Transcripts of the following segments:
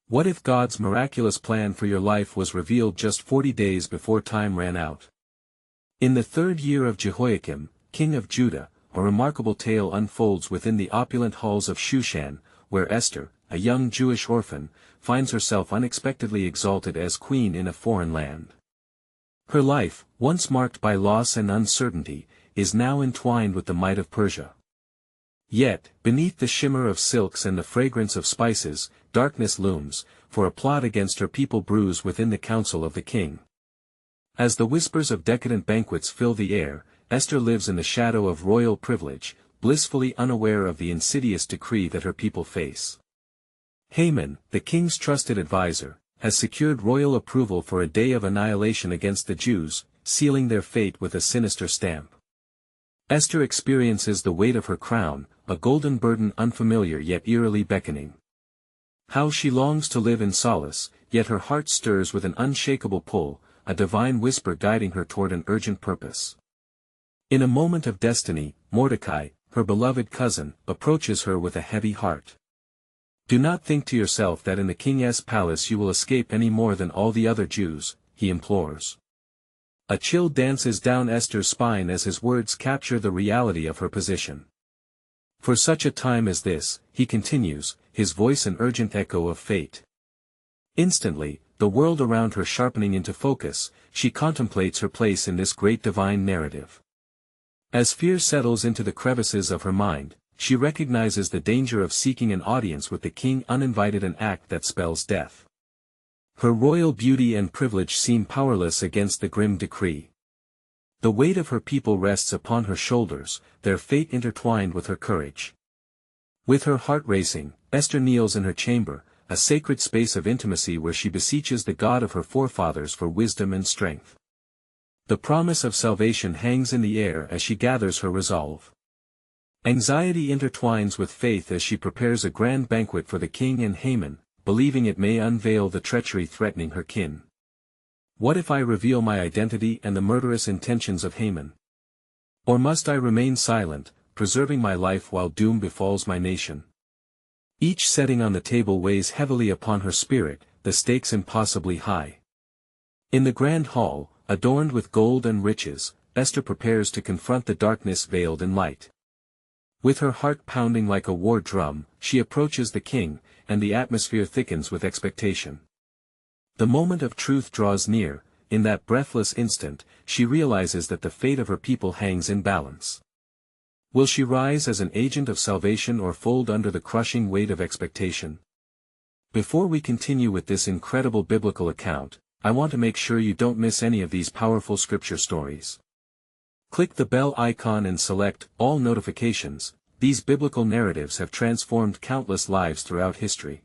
What if God's miraculous plan for your life was revealed just 40 days before time ran out? In the 3rd year of Jehoiakim, king of Judah, a remarkable tale unfolds within the opulent halls of Shushan, where Esther, a young Jewish orphan, finds herself unexpectedly exalted as queen in a foreign land. Her life, once marked by loss and uncertainty, is now entwined with the might of Persia. Yet, beneath the shimmer of silks and the fragrance of spices, darkness looms, for a plot against her people brews within the council of the king. As the whispers of decadent banquets fill the air, Esther lives in the shadow of royal privilege, blissfully unaware of the insidious decree that her people face. Haman, the king's trusted advisor, has secured royal approval for a day of annihilation against the Jews, sealing their fate with a sinister stamp. Esther experiences the weight of her crown, a golden burden unfamiliar yet eerily beckoning. How she longs to live in solace, yet her heart stirs with an unshakable pull, a divine whisper guiding her toward an urgent purpose. In a moment of destiny, Mordecai, her beloved cousin, approaches her with a heavy heart. Do not think to yourself that in the king's palace you will escape any more than all the other Jews, he implores. A chill dances down Esther's spine as his words capture the reality of her position. For such a time as this, he continues, his voice an urgent echo of fate. Instantly, the world around her sharpening into focus, she contemplates her place in this great divine narrative. As fear settles into the crevices of her mind, she recognizes the danger of seeking an audience with the king uninvited, an act that spells death. Her royal beauty and privilege seem powerless against the grim decree. The weight of her people rests upon her shoulders, their fate intertwined with her courage. With her heart racing, Esther kneels in her chamber, a sacred space of intimacy where she beseeches the God of her forefathers for wisdom and strength. The promise of salvation hangs in the air as she gathers her resolve. Anxiety intertwines with faith as she prepares a grand banquet for the king and Haman, believing it may unveil the treachery threatening her kin. What if I reveal my identity and the murderous intentions of Haman? Or must I remain silent, preserving my life while doom befalls my nation? Each setting on the table weighs heavily upon her spirit, the stakes impossibly high. In the grand hall, adorned with gold and riches, Esther prepares to confront the darkness veiled in light. With her heart pounding like a war drum, she approaches the king, and the atmosphere thickens with expectation. The moment of truth draws near. In that breathless instant, she realizes that the fate of her people hangs in balance. Will she rise as an agent of salvation or fold under the crushing weight of expectation? Before we continue with this incredible biblical account, I want to make sure you don't miss any of these powerful scripture stories. Click the bell icon and select All Notifications. These biblical narratives have transformed countless lives throughout history.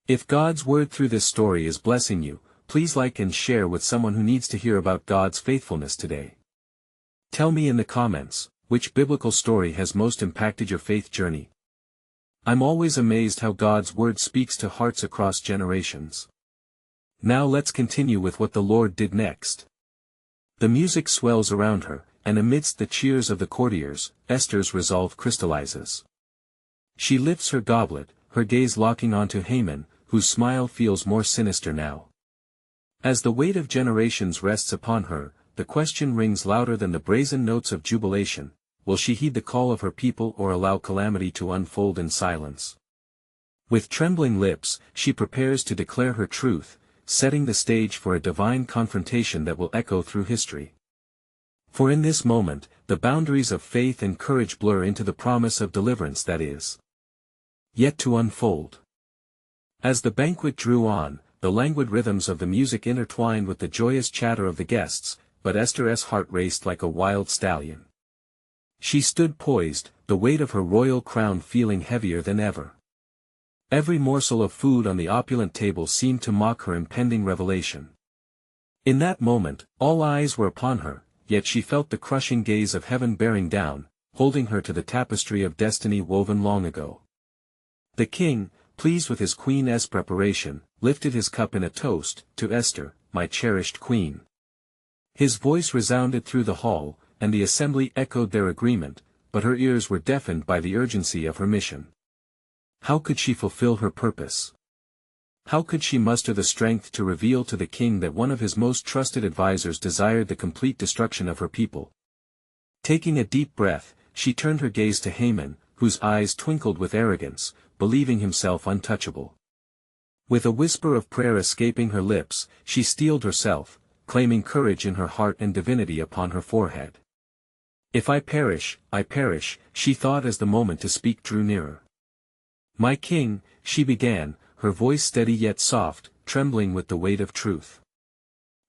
If God's word through this story is blessing you, please like and share with someone who needs to hear about God's faithfulness today. Tell me in the comments, which biblical story has most impacted your faith journey? I'm always amazed how God's word speaks to hearts across generations. Now let's continue with what the Lord did next. The music swells around her, and amidst the cheers of the courtiers, Esther's resolve crystallizes. She lifts her goblet, her gaze locking onto Haman, whose smile feels more sinister now. As the weight of generations rests upon her, the question rings louder than the brazen notes of jubilation: will she heed the call of her people or allow calamity to unfold in silence? With trembling lips, she prepares to declare her truth, setting the stage for a divine confrontation that will echo through history. For in this moment, the boundaries of faith and courage blur into the promise of deliverance that is yet to unfold. As the banquet drew on, the languid rhythms of the music intertwined with the joyous chatter of the guests, but Esther's heart raced like a wild stallion. She stood poised, the weight of her royal crown feeling heavier than ever. Every morsel of food on the opulent table seemed to mock her impending revelation. In that moment, all eyes were upon her, yet she felt the crushing gaze of heaven bearing down, holding her to the tapestry of destiny woven long ago. The king, pleased with his queen's preparation, lifted his cup in a toast, to Esther, my cherished queen. His voice resounded through the hall, and the assembly echoed their agreement, but her ears were deafened by the urgency of her mission. How could she fulfill her purpose? How could she muster the strength to reveal to the king that one of his most trusted advisers desired the complete destruction of her people? Taking a deep breath, she turned her gaze to Haman, whose eyes twinkled with arrogance, believing himself untouchable. With a whisper of prayer escaping her lips, she steeled herself, claiming courage in her heart and divinity upon her forehead. If I perish, she thought as the moment to speak drew nearer. My king, she began, her voice steady yet soft, trembling with the weight of truth.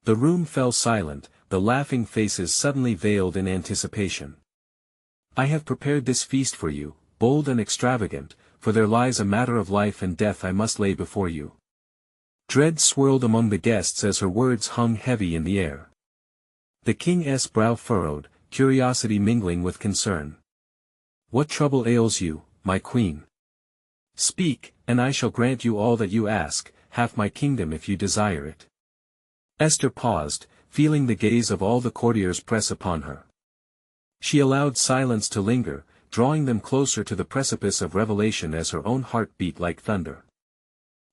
The room fell silent, the laughing faces suddenly veiled in anticipation. I have prepared this feast for you, bold and extravagant, for there lies a matter of life and death I must lay before you. Dread swirled among the guests as her words hung heavy in the air. The king's brow furrowed, curiosity mingling with concern. What trouble ails you, my queen? Speak, and I shall grant you all that you ask, half my kingdom if you desire it. Esther paused, feeling the gaze of all the courtiers press upon her. She allowed silence to linger, drawing them closer to the precipice of revelation as her own heart beat like thunder.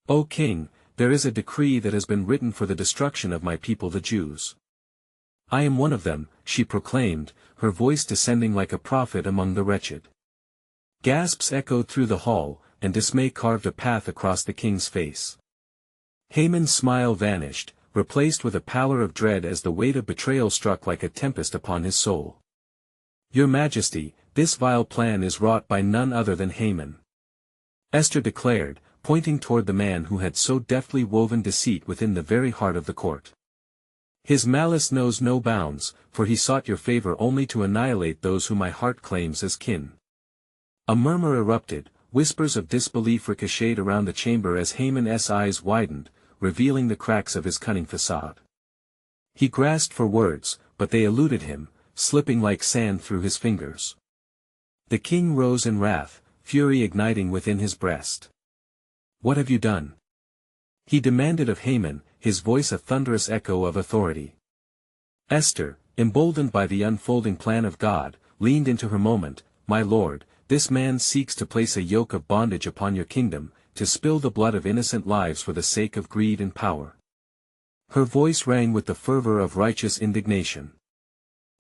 O king, there is a decree that has been written for the destruction of my people the Jews. I am one of them, she proclaimed, her voice descending like a prophet among the wretched. Gasps echoed through the hall, and dismay carved a path across the king's face. Haman's smile vanished, replaced with a pallor of dread as the weight of betrayal struck like a tempest upon his soul. Your Majesty, this vile plan is wrought by none other than Haman. Esther declared, pointing toward the man who had so deftly woven deceit within the very heart of the court. His malice knows no bounds, for he sought your favor only to annihilate those whom my heart claims as kin. A murmur erupted, whispers of disbelief ricocheted around the chamber as Haman's eyes widened, revealing the cracks of his cunning facade. He grasped for words, but they eluded him, slipping like sand through his fingers. The king rose in wrath, fury igniting within his breast. What have you done? He demanded of Haman, his voice a thunderous echo of authority. Esther, emboldened by the unfolding plan of God, leaned into her moment. My lord, this man seeks to place a yoke of bondage upon your kingdom, to spill the blood of innocent lives for the sake of greed and power. Her voice rang with the fervor of righteous indignation.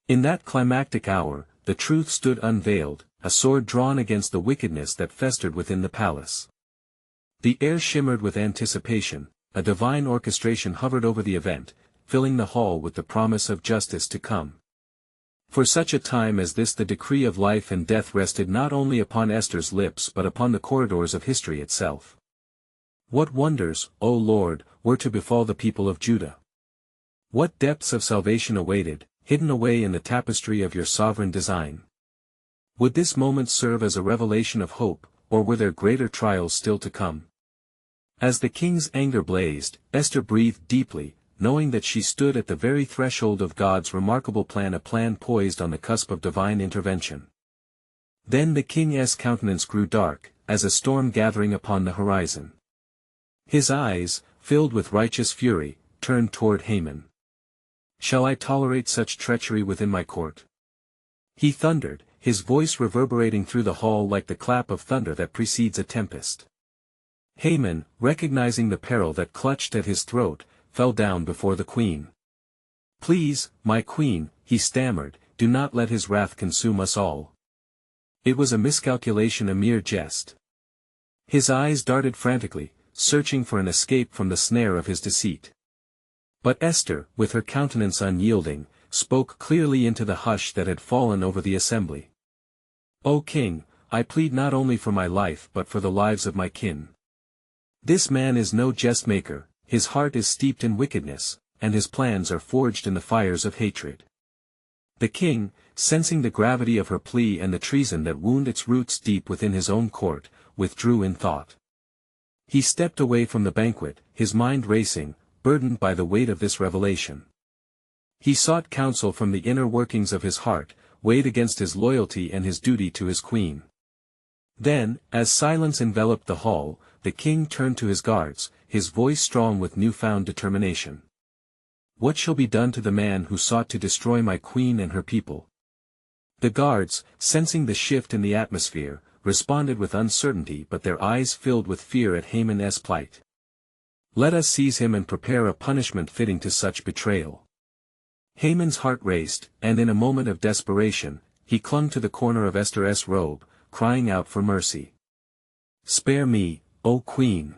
In that climactic hour, the truth stood unveiled, a sword drawn against the wickedness that festered within the palace. The air shimmered with anticipation, a divine orchestration hovered over the event, filling the hall with the promise of justice to come. For such a time as this the decree of life and death rested not only upon Esther's lips but upon the corridors of history itself. What wonders, O Lord, were to befall the people of Judah? What depths of salvation awaited, hidden away in the tapestry of your sovereign design? Would this moment serve as a revelation of hope, or were there greater trials still to come? As the king's anger blazed, Esther breathed deeply, knowing that she stood at the very threshold of God's remarkable plan, a plan poised on the cusp of divine intervention. Then the king's countenance grew dark, as a storm gathering upon the horizon. His eyes, filled with righteous fury, turned toward Haman. Shall I tolerate such treachery within my court? He thundered, his voice reverberating through the hall like the clap of thunder that precedes a tempest. Haman, recognizing the peril that clutched at his throat, fell down before the queen. Please, my queen, he stammered, do not let his wrath consume us all. It was a miscalculation, a mere jest. His eyes darted frantically, searching for an escape from the snare of his deceit. But Esther, with her countenance unyielding, spoke clearly into the hush that had fallen over the assembly. O king, I plead not only for my life but for the lives of my kin. This man is no jest-maker, his heart is steeped in wickedness, and his plans are forged in the fires of hatred. The king, sensing the gravity of her plea and the treason that wound its roots deep within his own court, withdrew in thought. He stepped away from the banquet, his mind racing, burdened by the weight of this revelation. He sought counsel from the inner workings of his heart, weighed against his loyalty and his duty to his queen. Then, as silence enveloped the hall, the king turned to his guards, his voice strong with newfound determination. What shall be done to the man who sought to destroy my queen and her people? The guards, sensing the shift in the atmosphere, responded with uncertainty, but their eyes filled with fear at Haman's plight. Let us seize him and prepare a punishment fitting to such betrayal." Haman's heart raced, and in a moment of desperation, he clung to the corner of Esther's robe, crying out for mercy. "Spare me, O Queen.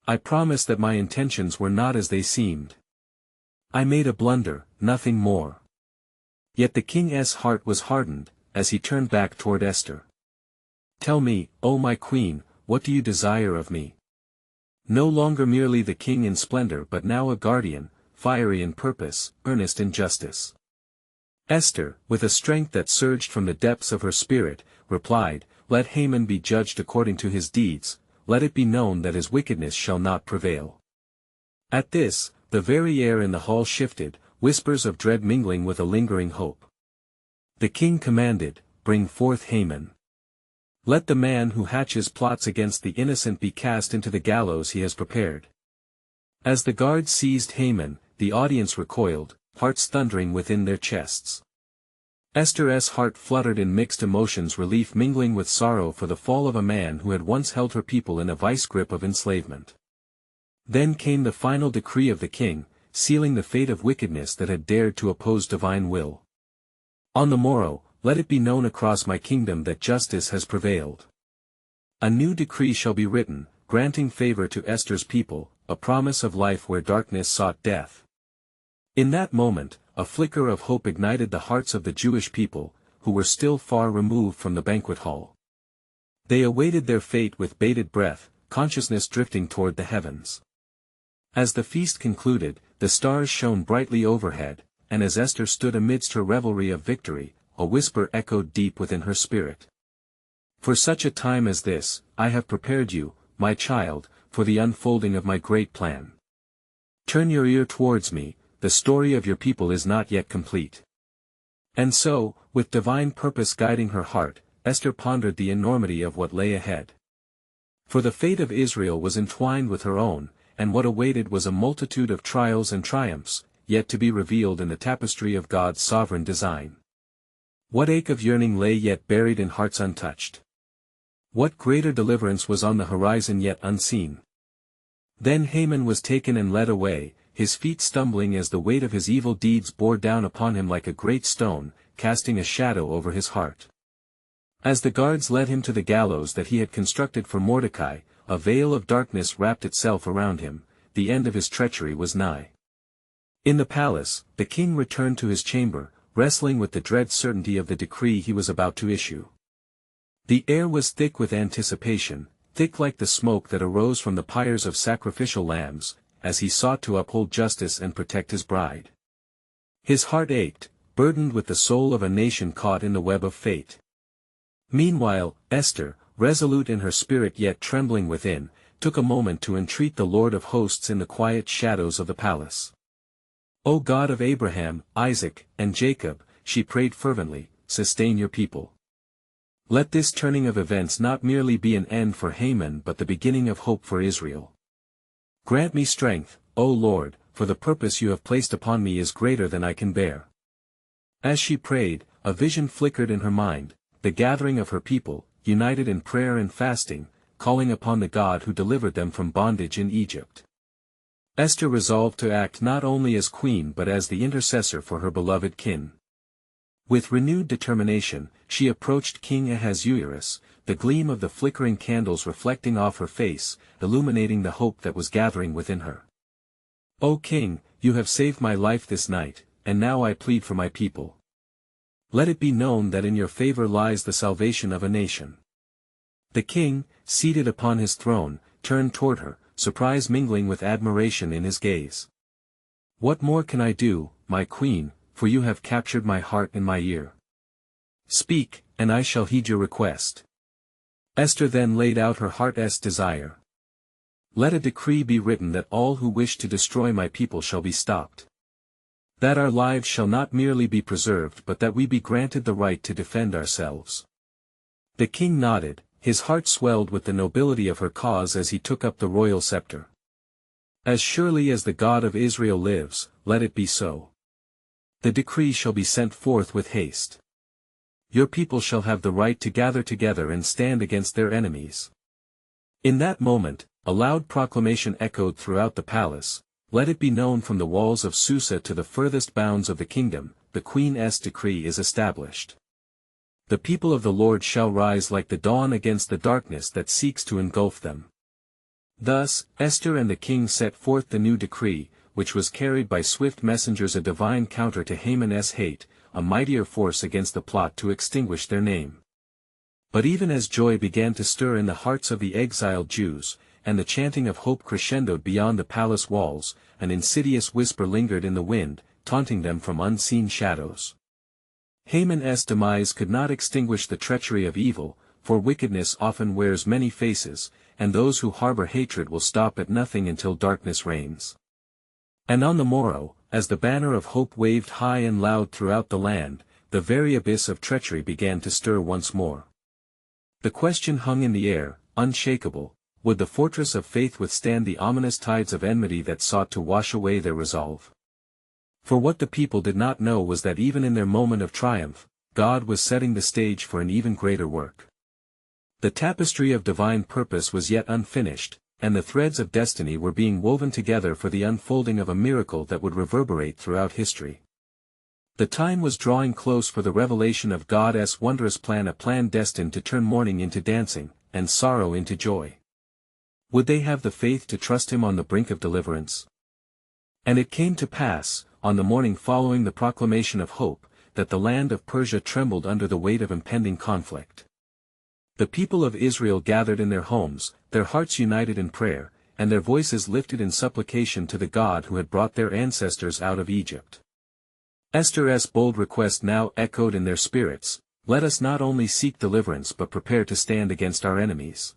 I promise that my intentions were not as they seemed. I made a blunder, nothing more." Yet the king's heart was hardened, as he turned back toward Esther. "Tell me, O my queen, what do you desire of me?" No longer merely the king in splendor but now a guardian, fiery in purpose, earnest in justice. Esther, with a strength that surged from the depths of her spirit, replied, "Let Haman be judged according to his deeds, let it be known that his wickedness shall not prevail." At this, the very air in the hall shifted, whispers of dread mingling with a lingering hope. The king commanded, "Bring forth Haman. Let the man who hatches plots against the innocent be cast into the gallows he has prepared." As the guards seized Haman, the audience recoiled, hearts thundering within their chests. Esther's heart fluttered in mixed emotions, relief mingling with sorrow for the fall of a man who had once held her people in a vice grip of enslavement. Then came the final decree of the king, sealing the fate of wickedness that had dared to oppose divine will. "On the morrow, let it be known across my kingdom that justice has prevailed. A new decree shall be written, granting favor to Esther's people, a promise of life where darkness sought death." In that moment, a flicker of hope ignited the hearts of the Jewish people, who were still far removed from the banquet hall. They awaited their fate with bated breath, consciousness drifting toward the heavens. As the feast concluded, the stars shone brightly overhead, and as Esther stood amidst her revelry of victory, a whisper echoed deep within her spirit. "For such a time as this, I have prepared you, my child, for the unfolding of my great plan. Turn your ear towards me, the story of your people is not yet complete." And so, with divine purpose guiding her heart, Esther pondered the enormity of what lay ahead. For the fate of Israel was entwined with her own, and what awaited was a multitude of trials and triumphs, yet to be revealed in the tapestry of God's sovereign design. What ache of yearning lay yet buried in hearts untouched? What greater deliverance was on the horizon yet unseen? Then Haman was taken and led away, his feet stumbling as the weight of his evil deeds bore down upon him like a great stone, casting a shadow over his heart. As the guards led him to the gallows that he had constructed for Mordecai, a veil of darkness wrapped itself around him, the end of his treachery was nigh. In the palace, the king returned to his chamber, wrestling with the dread certainty of the decree he was about to issue. The air was thick with anticipation, thick like the smoke that arose from the pyres of sacrificial lambs, as he sought to uphold justice and protect his bride. His heart ached, burdened with the soul of a nation caught in the web of fate. Meanwhile, Esther, resolute in her spirit yet trembling within, took a moment to entreat the Lord of hosts in the quiet shadows of the palace. "O God of Abraham, Isaac, and Jacob," she prayed fervently, "sustain your people. Let this turning of events not merely be an end for Haman but the beginning of hope for Israel. Grant me strength, O Lord, for the purpose you have placed upon me is greater than I can bear." As she prayed, a vision flickered in her mind, the gathering of her people, united in prayer and fasting, calling upon the God who delivered them from bondage in Egypt. Esther resolved to act not only as queen but as the intercessor for her beloved kin. With renewed determination, she approached King Ahasuerus, the gleam of the flickering candles reflecting off her face, illuminating the hope that was gathering within her. "O King, you have saved my life this night, and now I plead for my people. Let it be known that in your favor lies the salvation of a nation." The king, seated upon his throne, turned toward her, surprise mingling with admiration in his gaze. "What more can I do, my queen, for you have captured my heart and my ear? Speak, and I shall heed your request." Esther then laid out her heart's desire. "Let a decree be written that all who wish to destroy my people shall be stopped. That our lives shall not merely be preserved but that we be granted the right to defend ourselves." The king nodded, his heart swelled with the nobility of her cause as he took up the royal scepter. "As surely as the God of Israel lives, let it be so. The decree shall be sent forth with haste. Your people shall have the right to gather together and stand against their enemies." In that moment, a loud proclamation echoed throughout the palace, "Let it be known from the walls of Susa to the furthest bounds of the kingdom, the Queen's decree is established. The people of the Lord shall rise like the dawn against the darkness that seeks to engulf them." Thus, Esther and the king set forth the new decree, which was carried by swift messengers, a divine counter to Haman's hate, a mightier force against the plot to extinguish their name. But even as joy began to stir in the hearts of the exiled Jews, and the chanting of hope crescendoed beyond the palace walls, an insidious whisper lingered in the wind, taunting them from unseen shadows. Haman's demise could not extinguish the treachery of evil, for wickedness often wears many faces, and those who harbor hatred will stop at nothing until darkness reigns. And on the morrow, as the banner of hope waved high and loud throughout the land, the very abyss of treachery began to stir once more. The question hung in the air, unshakable: would the fortress of faith withstand the ominous tides of enmity that sought to wash away their resolve? For what the people did not know was that even in their moment of triumph, God was setting the stage for an even greater work. The tapestry of divine purpose was yet unfinished, and the threads of destiny were being woven together for the unfolding of a miracle that would reverberate throughout history. The time was drawing close for the revelation of God's wondrous plan, a plan destined to turn mourning into dancing, and sorrow into joy. Would they have the faith to trust Him on the brink of deliverance? And it came to pass, on the morning following the proclamation of hope, that the land of Persia trembled under the weight of impending conflict. The people of Israel gathered in their homes, their hearts united in prayer, and their voices lifted in supplication to the God who had brought their ancestors out of Egypt. Esther's bold request now echoed in their spirits: "Let us not only seek deliverance but prepare to stand against our enemies."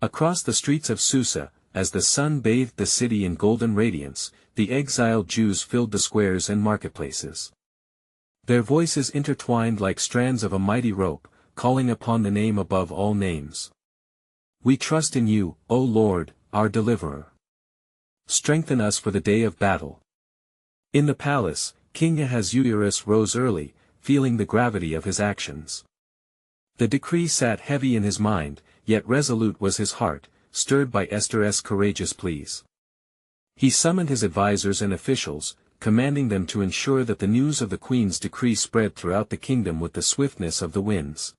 Across the streets of Susa, as the sun bathed the city in golden radiance, the exiled Jews filled the squares and marketplaces. Their voices intertwined like strands of a mighty rope, calling upon the name above all names. "We trust in you, O Lord, our deliverer. Strengthen us for the day of battle." In the palace, King Ahasuerus rose early, feeling the gravity of his actions. The decree sat heavy in his mind, yet resolute was his heart, stirred by Esther's courageous pleas. He summoned his advisers and officials, commanding them to ensure that the news of the queen's decree spread throughout the kingdom with the swiftness of the winds.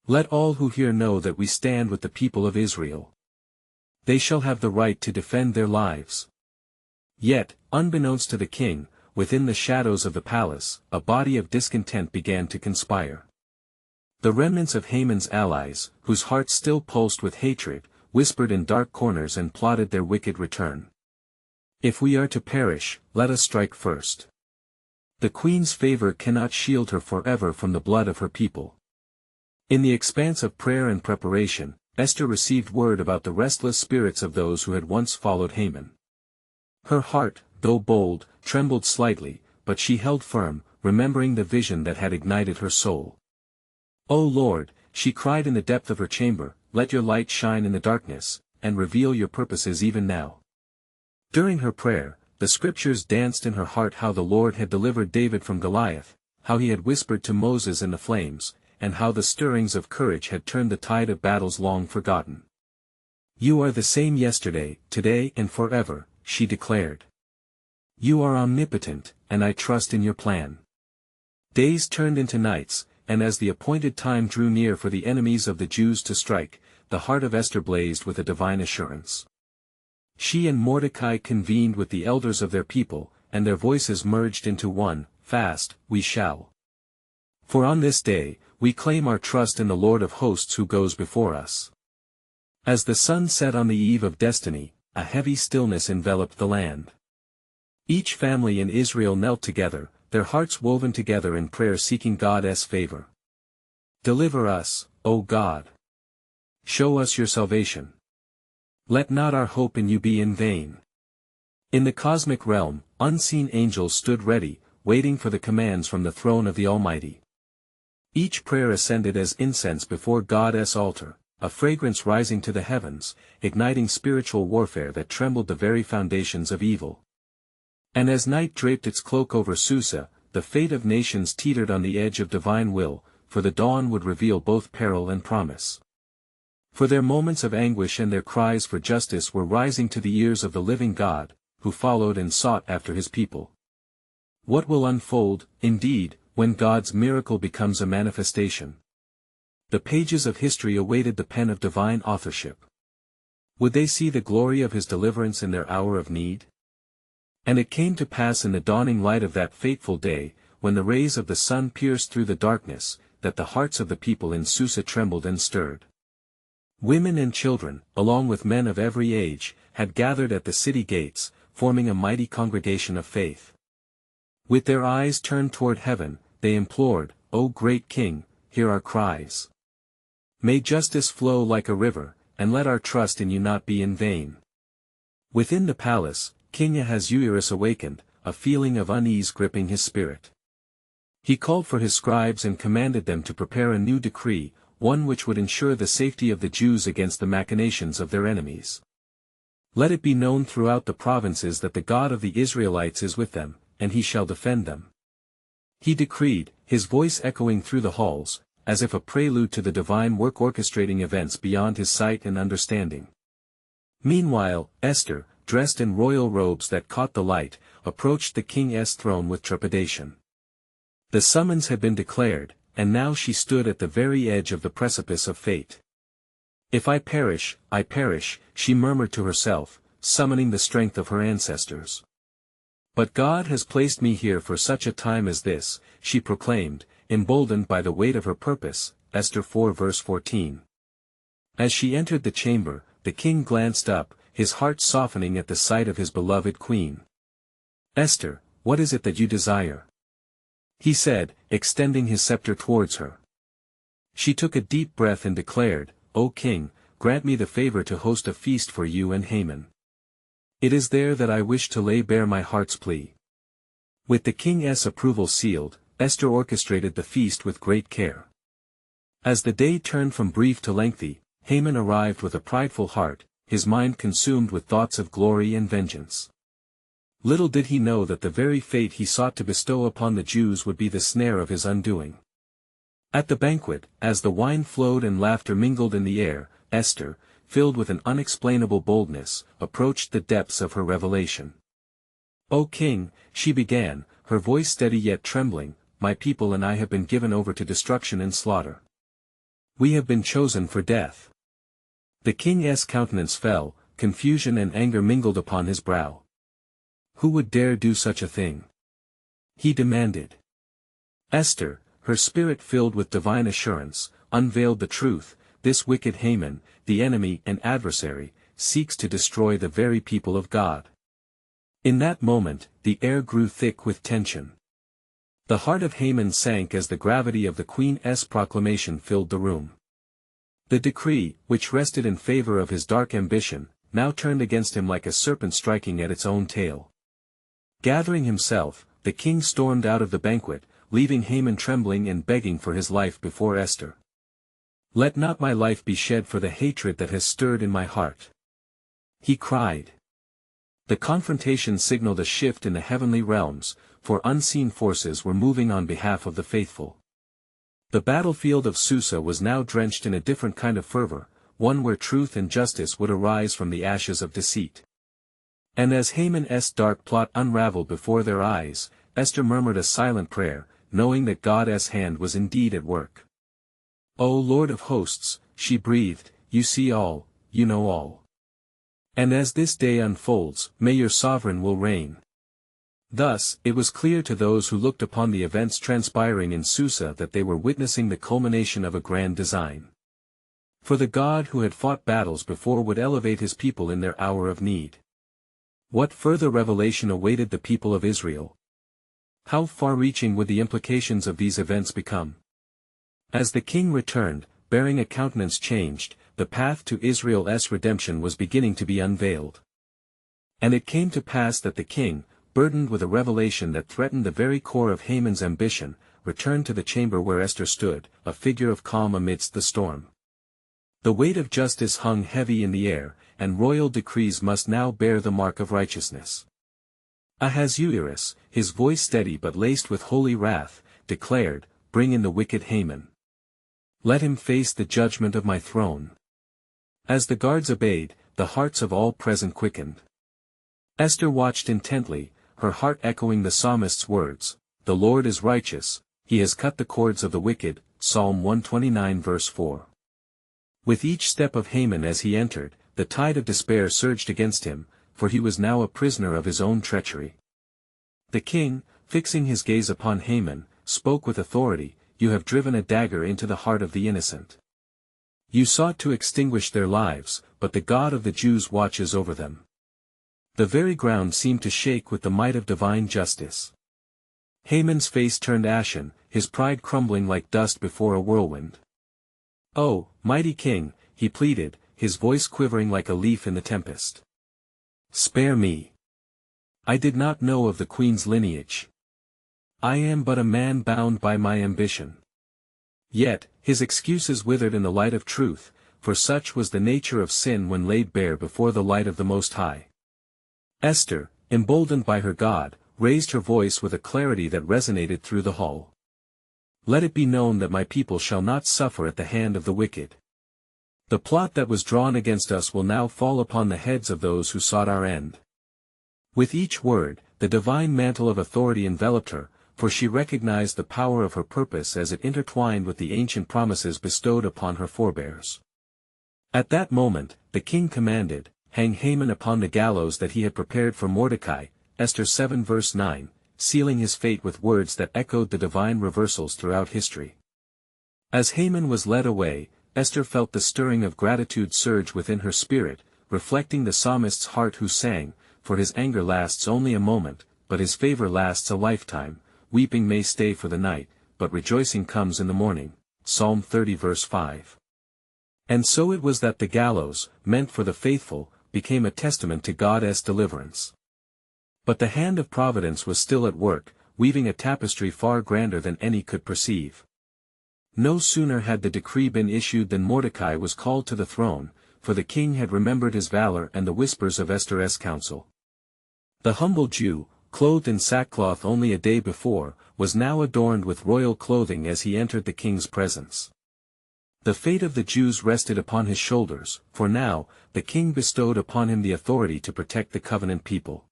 "Let all who hear know that we stand with the people of Israel. They shall have the right to defend their lives." Yet, unbeknownst to the king, within the shadows of the palace, a body of discontent began to conspire. The remnants of Haman's allies, whose hearts still pulsed with hatred, whispered in dark corners and plotted their wicked return. "If we are to perish, let us strike first. The queen's favor cannot shield her forever from the blood of her people." In the expanse of prayer and preparation, Esther received word about the restless spirits of those who had once followed Haman. Her heart, though bold, trembled slightly, but she held firm, remembering the vision that had ignited her soul. "O Lord," she cried in the depth of her chamber, "let your light shine in the darkness, and reveal your purposes even now." During her prayer, the scriptures danced in her heart: how the Lord had delivered David from Goliath, how he had whispered to Moses in the flames, and how the stirrings of courage had turned the tide of battles long forgotten. "You are the same yesterday, today and forever," she declared. "You are omnipotent, and I trust in your plan." Days turned into nights, and as the appointed time drew near for the enemies of the Jews to strike, the heart of Esther blazed with a divine assurance. She and Mordecai convened with the elders of their people, and their voices merged into one: "Fast, we shall. For on this day, we claim our trust in the Lord of hosts who goes before us." As the sun set on the eve of destiny, a heavy stillness enveloped the land. Each family in Israel knelt together, their hearts woven together in prayer, seeking God's favor. "Deliver us, O God. Show us your salvation. Let not our hope in you be in vain." In the cosmic realm, unseen angels stood ready, waiting for the commands from the throne of the Almighty. Each prayer ascended as incense before God's altar, a fragrance rising to the heavens, igniting spiritual warfare that trembled the very foundations of evil. And as night draped its cloak over Susa, the fate of nations teetered on the edge of divine will, for the dawn would reveal both peril and promise. For their moments of anguish and their cries for justice were rising to the ears of the living God, who followed and sought after his people. What will unfold, indeed, when God's miracle becomes a manifestation? The pages of history awaited the pen of divine authorship. Would they see the glory of his deliverance in their hour of need? And it came to pass in the dawning light of that fateful day, when the rays of the sun pierced through the darkness, that the hearts of the people in Susa trembled and stirred. Women and children, along with men of every age, had gathered at the city gates, forming a mighty congregation of faith. With their eyes turned toward heaven, they implored, "O great King, hear our cries. May justice flow like a river, and let our trust in you not be in vain." Within the palace, King Ahasuerus awakened, a feeling of unease gripping his spirit. He called for his scribes and commanded them to prepare a new decree, one which would ensure the safety of the Jews against the machinations of their enemies. Let it be known throughout the provinces that the God of the Israelites is with them, and he shall defend them. He decreed, his voice echoing through the halls, as if a prelude to the divine work orchestrating events beyond his sight and understanding. Meanwhile, Esther, dressed in royal robes that caught the light, approached the king's throne with trepidation. The summons had been declared, and now she stood at the very edge of the precipice of fate. "If I perish, she murmured to herself, summoning the strength of her ancestors. But God has placed me here for such a time as this," she proclaimed, emboldened by the weight of her purpose, Esther 4 verse 14. As she entered the chamber, the king glanced up, his heart softening at the sight of his beloved queen. "Esther, what is it that you desire?" he said, extending his scepter towards her. She took a deep breath and declared, "O king, grant me the favor to host a feast for you and Haman. It is there that I wish to lay bare my heart's plea." With the king's approval sealed, Esther orchestrated the feast with great care. As the day turned from brief to lengthy, Haman arrived with a prideful heart, his mind consumed with thoughts of glory and vengeance. Little did he know that the very fate he sought to bestow upon the Jews would be the snare of his undoing. At the banquet, as the wine flowed and laughter mingled in the air, Esther, filled with an unexplainable boldness, approached the depths of her revelation. "O king," she began, her voice steady yet trembling, "my people and I have been given over to destruction and slaughter. We have been chosen for death." The king's countenance fell, confusion and anger mingled upon his brow. Who would dare do such a thing? He demanded. Esther, her spirit filled with divine assurance, unveiled the truth. This wicked Haman, the enemy and adversary, seeks to destroy the very people of God. In that moment, the air grew thick with tension. The heart of Haman sank as the gravity of the queen's proclamation filled the room. The decree, which rested in favor of his dark ambition, now turned against him like a serpent striking at its own tail. Gathering himself, the king stormed out of the banquet, leaving Haman trembling and begging for his life before Esther. "Let not my life be shed for the hatred that has stirred in my heart," he cried. The confrontation signaled a shift in the heavenly realms, for unseen forces were moving on behalf of the faithful. The battlefield of Susa was now drenched in a different kind of fervor, one where truth and justice would arise from the ashes of deceit. And as Haman's dark plot unraveled before their eyes, Esther murmured a silent prayer, knowing that God's hand was indeed at work. "O Lord of hosts," she breathed, "you see all, you know all. And as this day unfolds, may your sovereign will reign." Thus, it was clear to those who looked upon the events transpiring in Susa that they were witnessing the culmination of a grand design. For the God who had fought battles before would elevate his people in their hour of need. What further revelation awaited the people of Israel? How far-reaching would the implications of these events become? As the king returned, bearing a countenance changed, the path to Israel's redemption was beginning to be unveiled. And it came to pass that the king, burdened with a revelation that threatened the very core of Haman's ambition, returned to the chamber where Esther stood, a figure of calm amidst the storm. The weight of justice hung heavy in the air, and royal decrees must now bear the mark of righteousness. Ahasuerus, his voice steady but laced with holy wrath, declared, "Bring in the wicked Haman. Let him face the judgment of my throne." As the guards obeyed, the hearts of all present quickened. Esther watched intently, her heart echoing the psalmist's words, "The Lord is righteous, he has cut the cords of the wicked," Psalm 129 verse 4. With each step of Haman as he entered, the tide of despair surged against him, for he was now a prisoner of his own treachery. The king, fixing his gaze upon Haman, spoke with authority, "You have driven a dagger into the heart of the innocent. You sought to extinguish their lives, but the God of the Jews watches over them." The very ground seemed to shake with the might of divine justice. Haman's face turned ashen, his pride crumbling like dust before a whirlwind. "Oh, mighty king," he pleaded, his voice quivering like a leaf in the tempest. "Spare me. I did not know of the queen's lineage. I am but a man bound by my ambition." Yet, his excuses withered in the light of truth, for such was the nature of sin when laid bare before the light of the Most High. Esther, emboldened by her God, raised her voice with a clarity that resonated through the hall. "Let it be known that my people shall not suffer at the hand of the wicked. The plot that was drawn against us will now fall upon the heads of those who sought our end." With each word, the divine mantle of authority enveloped her, for she recognized the power of her purpose as it intertwined with the ancient promises bestowed upon her forebears. At that moment, the king commanded, "Hang Haman upon the gallows that he had prepared for Mordecai," Esther 7 verse 9, sealing his fate with words that echoed the divine reversals throughout history. As Haman was led away, Esther felt the stirring of gratitude surge within her spirit, reflecting the psalmist's heart who sang, "For his anger lasts only a moment, but his favor lasts a lifetime, weeping may stay for the night, but rejoicing comes in the morning," Psalm 30 verse 5. And so it was that the gallows, meant for the faithful, became a testament to God's deliverance. But the hand of providence was still at work, weaving a tapestry far grander than any could perceive. No sooner had the decree been issued than Mordecai was called to the throne, for the king had remembered his valor and the whispers of Esther's counsel. The humble Jew, clothed in sackcloth only a day before, was now adorned with royal clothing as he entered the king's presence. The fate of the Jews rested upon his shoulders, for now, the king bestowed upon him the authority to protect the covenant people.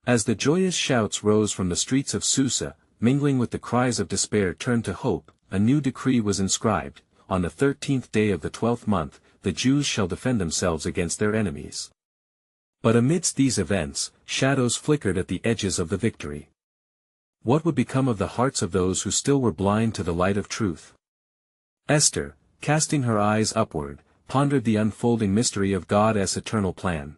As the joyous shouts rose from the streets of Susa, mingling with the cries of despair turned to hope, a new decree was inscribed: "On the 13th day of the 12th month, the Jews shall defend themselves against their enemies." But amidst these events, shadows flickered at the edges of the victory. What would become of the hearts of those who still were blind to the light of truth? Esther, casting her eyes upward, pondered the unfolding mystery of God's eternal plan.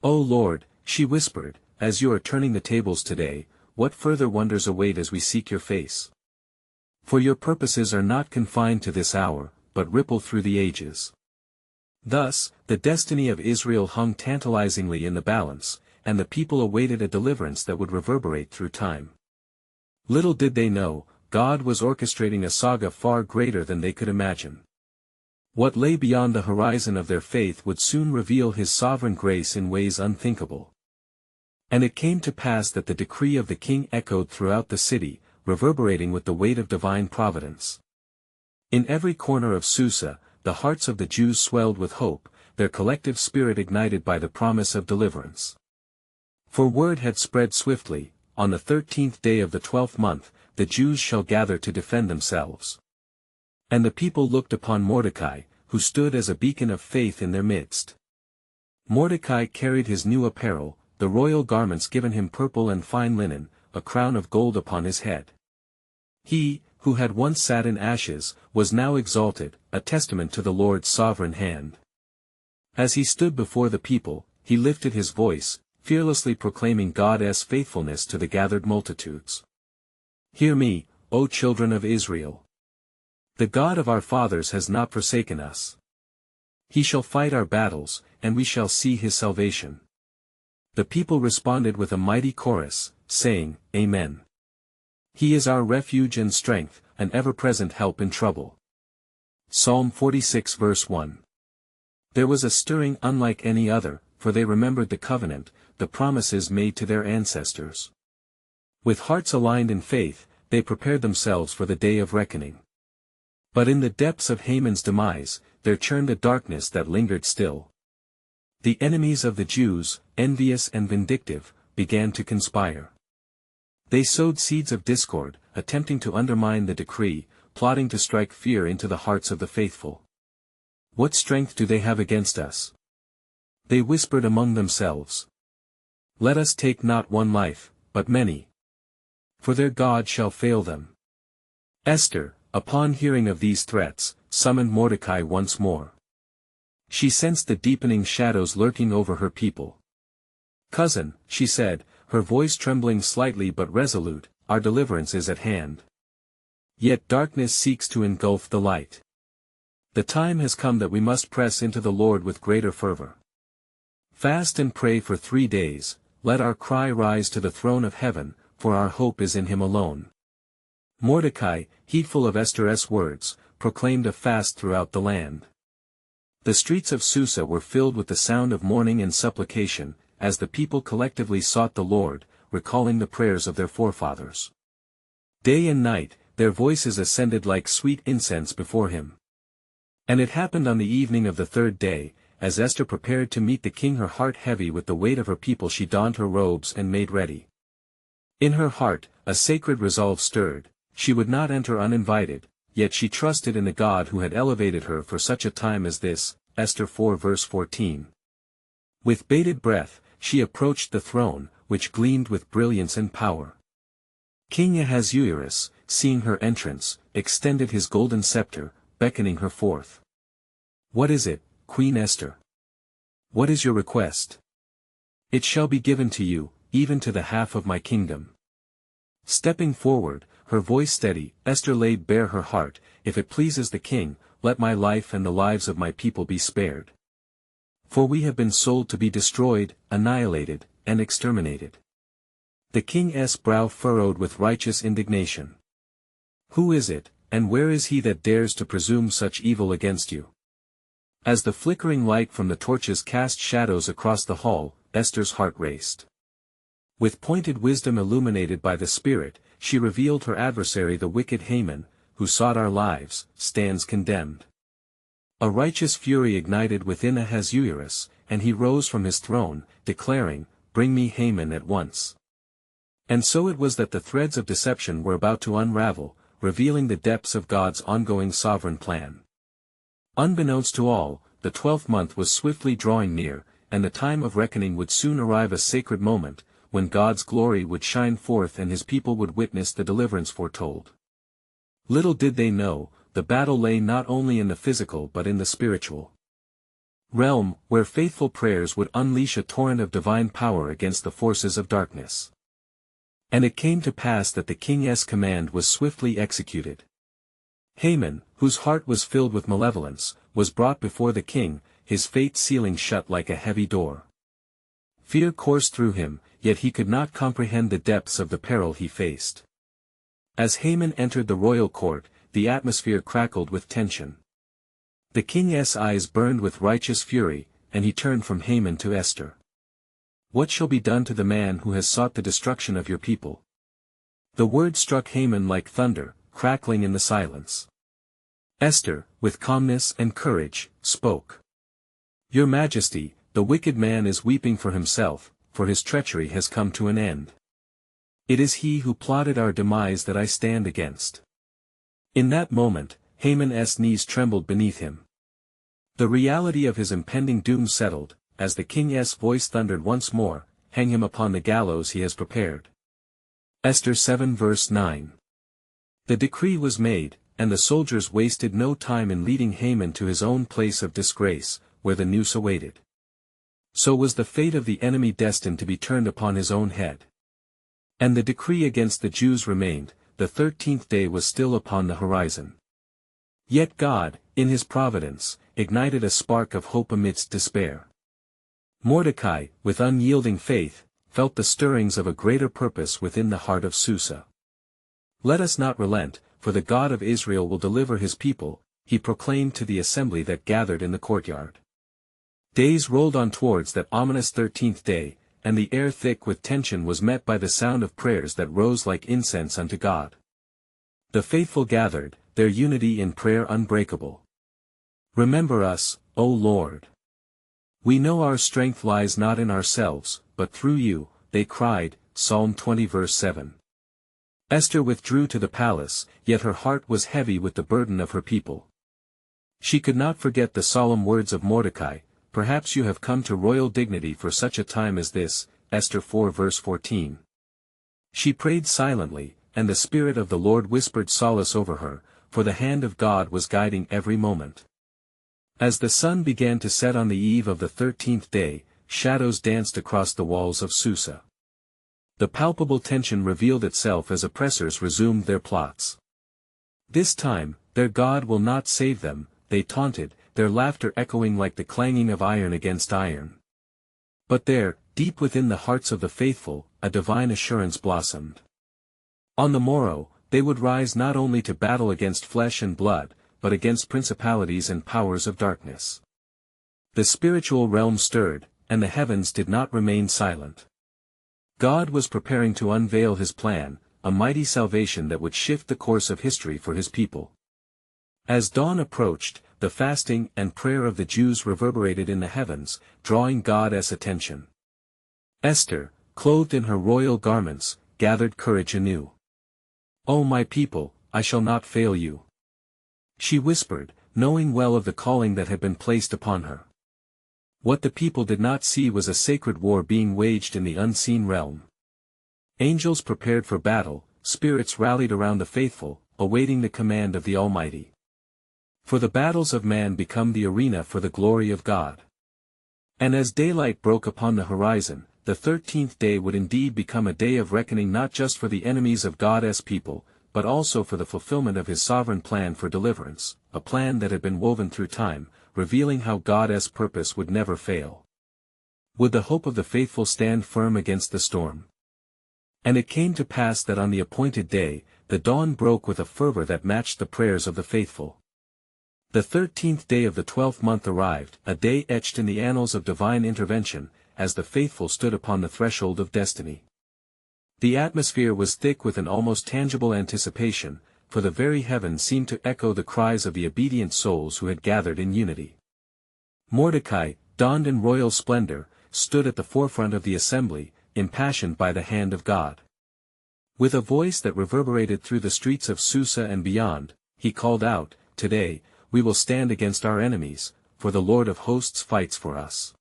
"O Lord," she whispered, "as you are turning the tables today, what further wonders await as we seek your face? For your purposes are not confined to this hour, but ripple through the ages." Thus, the destiny of Israel hung tantalizingly in the balance, and the people awaited a deliverance that would reverberate through time. Little did they know, God was orchestrating a saga far greater than they could imagine. What lay beyond the horizon of their faith would soon reveal His sovereign grace in ways unthinkable. And it came to pass that the decree of the king echoed throughout the city, reverberating with the weight of divine providence. In every corner of Susa, the hearts of the Jews swelled with hope, their collective spirit ignited by the promise of deliverance. For word had spread swiftly, "On the 13th day of the 12th month, the Jews shall gather to defend themselves." And the people looked upon Mordecai, who stood as a beacon of faith in their midst. Mordecai carried his new apparel, the royal garments given him purple and fine linen, a crown of gold upon his head. He, who had once sat in ashes, was now exalted, a testament to the Lord's sovereign hand. As he stood before the people, he lifted his voice, fearlessly proclaiming God's faithfulness to the gathered multitudes. "Hear me, O children of Israel. The God of our fathers has not forsaken us. He shall fight our battles, and we shall see his salvation." The people responded with a mighty chorus, saying, "Amen. He is our refuge and strength, an ever-present help in trouble." Psalm 46 verse 1. There was a stirring unlike any other, for they remembered the covenant, the promises made to their ancestors. With hearts aligned in faith, they prepared themselves for the day of reckoning. But in the depths of Haman's demise, there churned a darkness that lingered still. The enemies of the Jews, envious and vindictive, began to conspire. They sowed seeds of discord, attempting to undermine the decree, plotting to strike fear into the hearts of the faithful. "What strength do they have against us?" they whispered among themselves. "Let us take not one life, but many. For their God shall fail them." Esther, upon hearing of these threats, summoned Mordecai once more. She sensed the deepening shadows lurking over her people. "Cousin," she said, her voice trembling slightly but resolute, "our deliverance is at hand. Yet darkness seeks to engulf the light. The time has come that we must press into the Lord with greater fervor. Fast and pray for 3 days, let our cry rise to the throne of heaven, for our hope is in him alone." Mordecai, heedful of Esther's words, proclaimed a fast throughout the land. The streets of Susa were filled with the sound of mourning and supplication, as the people collectively sought the Lord, recalling the prayers of their forefathers. Day and night, their voices ascended like sweet incense before him. And it happened on the evening of the 3rd day, as Esther prepared to meet the king, her heart heavy with the weight of her people, she donned her robes and made ready. In her heart, a sacred resolve stirred. She would not enter uninvited, yet she trusted in the God who had elevated her for such a time as this. Esther 4 verse 14. With bated breath, she approached the throne, which gleamed with brilliance and power. King Ahasuerus, seeing her entrance, extended his golden scepter, beckoning her forth. "What is it, Queen Esther? What is your request?" "It shall be given to you, even to the half of my kingdom." Stepping forward, her voice steady, Esther laid bare her heart. "If it pleases the king, let my life and the lives of my people be spared. For we have been sold to be destroyed, annihilated, and exterminated." The king's brow furrowed with righteous indignation. "Who is it, and where is he that dares to presume such evil against you?" As the flickering light from the torches cast shadows across the hall, Esther's heart raced. With pointed wisdom illuminated by the Spirit, she revealed her adversary, the wicked Haman, who sought our lives, stands condemned. A righteous fury ignited within Ahasuerus, and he rose from his throne, declaring, "Bring me Haman at once." And so it was that the threads of deception were about to unravel, revealing the depths of God's ongoing sovereign plan. Unbeknownst to all, the 12th month was swiftly drawing near, and the time of reckoning would soon arrive, a sacred moment, when God's glory would shine forth and his people would witness the deliverance foretold. Little did they know, the battle lay not only in the physical but in the spiritual realm, where faithful prayers would unleash a torrent of divine power against the forces of darkness. And it came to pass that the king's command was swiftly executed. Haman, whose heart was filled with malevolence, was brought before the king, his fate sealing shut like a heavy door. Fear coursed through him, yet he could not comprehend the depths of the peril he faced. As Haman entered the royal court, the atmosphere crackled with tension. The king's eyes burned with righteous fury, and he turned from Haman to Esther. "What shall be done to the man who has sought the destruction of your people?" The word struck Haman like thunder, crackling in the silence. Esther, with calmness and courage, spoke. "Your Majesty, the wicked man is weeping for himself, for his treachery has come to an end. It is he who plotted our demise that I stand against." In that moment, Haman's knees trembled beneath him. The reality of his impending doom settled, as the king's voice thundered once more, "Hang him upon the gallows he has prepared." Esther 7 verse 9. The decree was made, and the soldiers wasted no time in leading Haman to his own place of disgrace, where the noose awaited. So was the fate of the enemy destined to be turned upon his own head. And the decree against the Jews remained, the 13th day was still upon the horizon. Yet God, in his providence, ignited a spark of hope amidst despair. Mordecai, with unyielding faith, felt the stirrings of a greater purpose within the heart of Susa. "Let us not relent, for the God of Israel will deliver his people," he proclaimed to the assembly that gathered in the courtyard. Days rolled on towards that ominous 13th day, and the air thick with tension was met by the sound of prayers that rose like incense unto God. The faithful gathered, their unity in prayer unbreakable. Remember us, O Lord. We know our strength lies not in ourselves, but through you, they cried, Psalm 20 verse 7. Esther withdrew to the palace, yet her heart was heavy with the burden of her people. She could not forget the solemn words of Mordecai, perhaps you have come to royal dignity for such a time as this, Esther 4 verse 14. She prayed silently, and the Spirit of the Lord whispered solace over her, for the hand of God was guiding every moment. As the sun began to set on the eve of the 13th day, shadows danced across the walls of Susa. The palpable tension revealed itself as oppressors resumed their plots. This time, their God will not save them, they taunted, their laughter echoing like the clanging of iron against iron. But there, deep within the hearts of the faithful, a divine assurance blossomed. On the morrow, they would rise not only to battle against flesh and blood, but against principalities and powers of darkness. The spiritual realm stirred, and the heavens did not remain silent. God was preparing to unveil his plan, a mighty salvation that would shift the course of history for his people. As dawn approached, the fasting and prayer of the Jews reverberated in the heavens, drawing God's attention. Esther, clothed in her royal garments, gathered courage anew. O my people, I shall not fail you. She whispered, knowing well of the calling that had been placed upon her. What the people did not see was a sacred war being waged in the unseen realm. Angels prepared for battle, spirits rallied around the faithful, awaiting the command of the Almighty. For the battles of man become the arena for the glory of God. And as daylight broke upon the horizon, the 13th day would indeed become a day of reckoning not just for the enemies of God's people, but also for the fulfillment of his sovereign plan for deliverance, a plan that had been woven through time, revealing how God's purpose would never fail. Would the hope of the faithful stand firm against the storm? And it came to pass that on the appointed day, the dawn broke with a fervor that matched the prayers of the faithful. The 13th day of the 12th month arrived, a day etched in the annals of divine intervention, as the faithful stood upon the threshold of destiny. The atmosphere was thick with an almost tangible anticipation, for the very heavens seemed to echo the cries of the obedient souls who had gathered in unity. Mordecai, donned in royal splendor, stood at the forefront of the assembly, impassioned by the hand of God. With a voice that reverberated through the streets of Susa and beyond, he called out, "Today, we will stand against our enemies, for the Lord of hosts fights for us.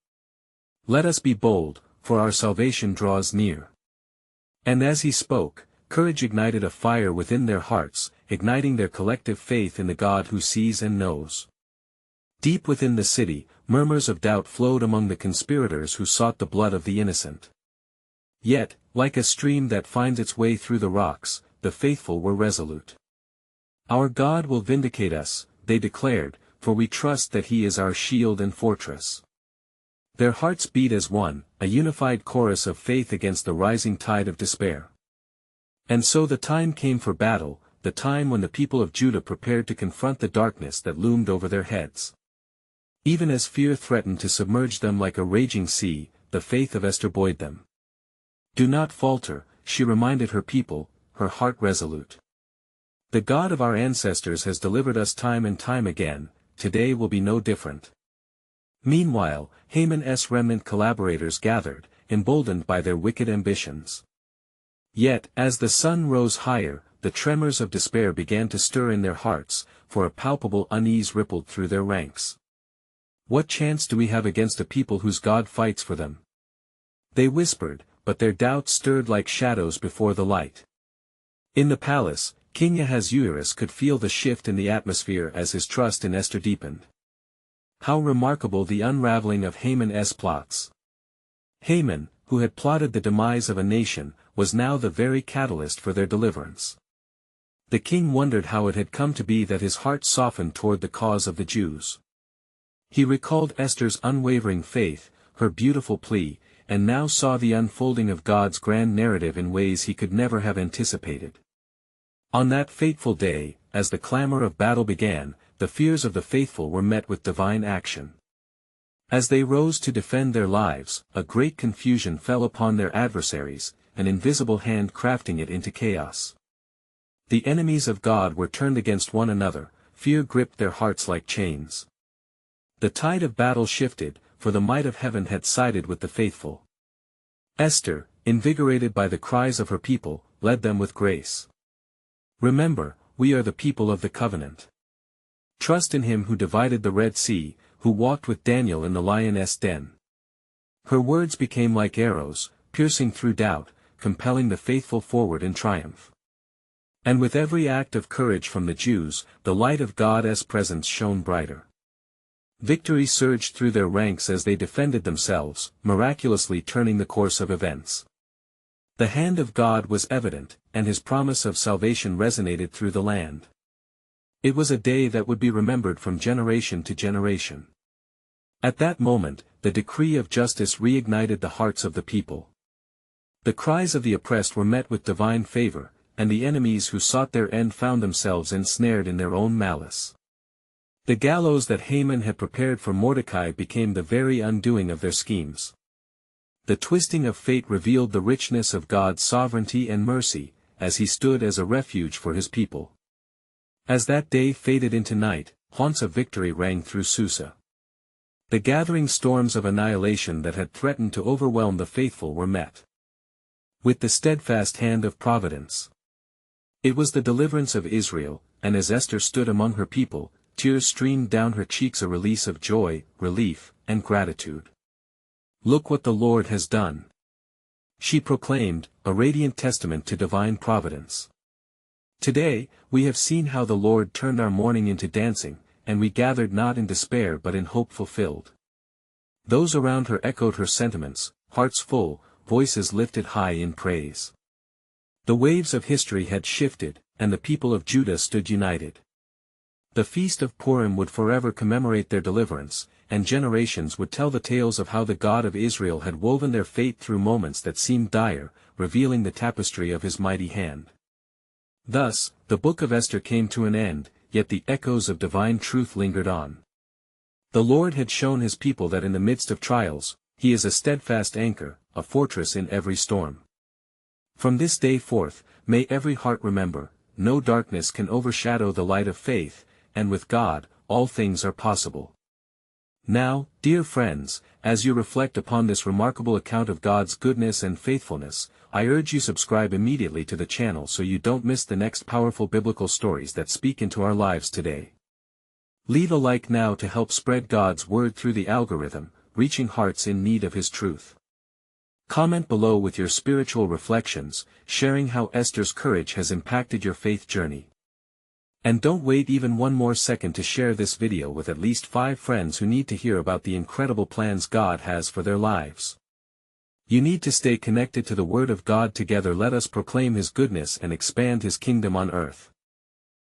Let us be bold, for our salvation draws near." And as he spoke, courage ignited a fire within their hearts, igniting their collective faith in the God who sees and knows. Deep within the city, murmurs of doubt flowed among the conspirators who sought the blood of the innocent. Yet, like a stream that finds its way through the rocks, the faithful were resolute. "Our God will vindicate us," they declared, "for we trust that he is our shield and fortress." Their hearts beat as one, a unified chorus of faith against the rising tide of despair. And so the time came for battle, the time when the people of Judah prepared to confront the darkness that loomed over their heads. Even as fear threatened to submerge them like a raging sea, the faith of Esther buoyed them. "Do not falter," she reminded her people, her heart resolute. "The God of our ancestors has delivered us time and time again, today will be no different." Meanwhile, Haman's remnant collaborators gathered, emboldened by their wicked ambitions. Yet, as the sun rose higher, the tremors of despair began to stir in their hearts, for a palpable unease rippled through their ranks. "What chance do we have against a people whose God fights for them?" they whispered, but their doubts stirred like shadows before the light. In the palace, King Ahasuerus could feel the shift in the atmosphere as his trust in Esther deepened. How remarkable the unraveling of Haman's plots! Haman, who had plotted the demise of a nation, was now the very catalyst for their deliverance. The king wondered how it had come to be that his heart softened toward the cause of the Jews. He recalled Esther's unwavering faith, her beautiful plea, and now saw the unfolding of God's grand narrative in ways he could never have anticipated. On that fateful day, as the clamor of battle began, the fears of the faithful were met with divine action. As they rose to defend their lives, a great confusion fell upon their adversaries, an invisible hand crafting it into chaos. The enemies of God were turned against one another, fear gripped their hearts like chains. The tide of battle shifted, for the might of heaven had sided with the faithful. Esther, invigorated by the cries of her people, led them with grace. Remember, we are the people of the covenant. Trust in him who divided the Red Sea, who walked with Daniel in the lioness' den. Her words became like arrows, piercing through doubt, compelling the faithful forward in triumph. And with every act of courage from the Jews, the light of God's presence shone brighter. Victory surged through their ranks as they defended themselves, miraculously turning the course of events. The hand of God was evident, and his promise of salvation resonated through the land. It was a day that would be remembered from generation to generation. At that moment, the decree of justice reignited the hearts of the people. The cries of the oppressed were met with divine favor, and the enemies who sought their end found themselves ensnared in their own malice. The gallows that Haman had prepared for Mordecai became the very undoing of their schemes. The twisting of fate revealed the richness of God's sovereignty and mercy, as he stood as a refuge for his people. As that day faded into night, haunts of victory rang through Susa. The gathering storms of annihilation that had threatened to overwhelm the faithful were met with the steadfast hand of providence. It was the deliverance of Israel, and as Esther stood among her people, tears streamed down her cheeks, a release of joy, relief, and gratitude. "Look what the Lord has done," she proclaimed, a radiant testament to divine providence. "Today, we have seen how the Lord turned our mourning into dancing, and we gathered not in despair but in hope fulfilled." Those around her echoed her sentiments, hearts full, voices lifted high in praise. The waves of history had shifted, and the people of Judah stood united. The feast of Purim would forever commemorate their deliverance, and generations would tell the tales of how the God of Israel had woven their fate through moments that seemed dire, revealing the tapestry of his mighty hand. Thus, the book of Esther came to an end, yet the echoes of divine truth lingered on. The Lord had shown his people that in the midst of trials, he is a steadfast anchor, a fortress in every storm. From this day forth, may every heart remember, no darkness can overshadow the light of faith, and with God, all things are possible. Now, dear friends, as you reflect upon this remarkable account of God's goodness and faithfulness, I urge you subscribe immediately to the channel so you don't miss the next powerful biblical stories that speak into our lives today. Leave a like now to help spread God's word through the algorithm, reaching hearts in need of his truth. Comment below with your spiritual reflections, sharing how Esther's courage has impacted your faith journey. And don't wait even one more second to share this video with at least 5 friends who need to hear about the incredible plans God has for their lives. You need to stay connected to the Word of God. Together let us proclaim His goodness and expand His kingdom on earth.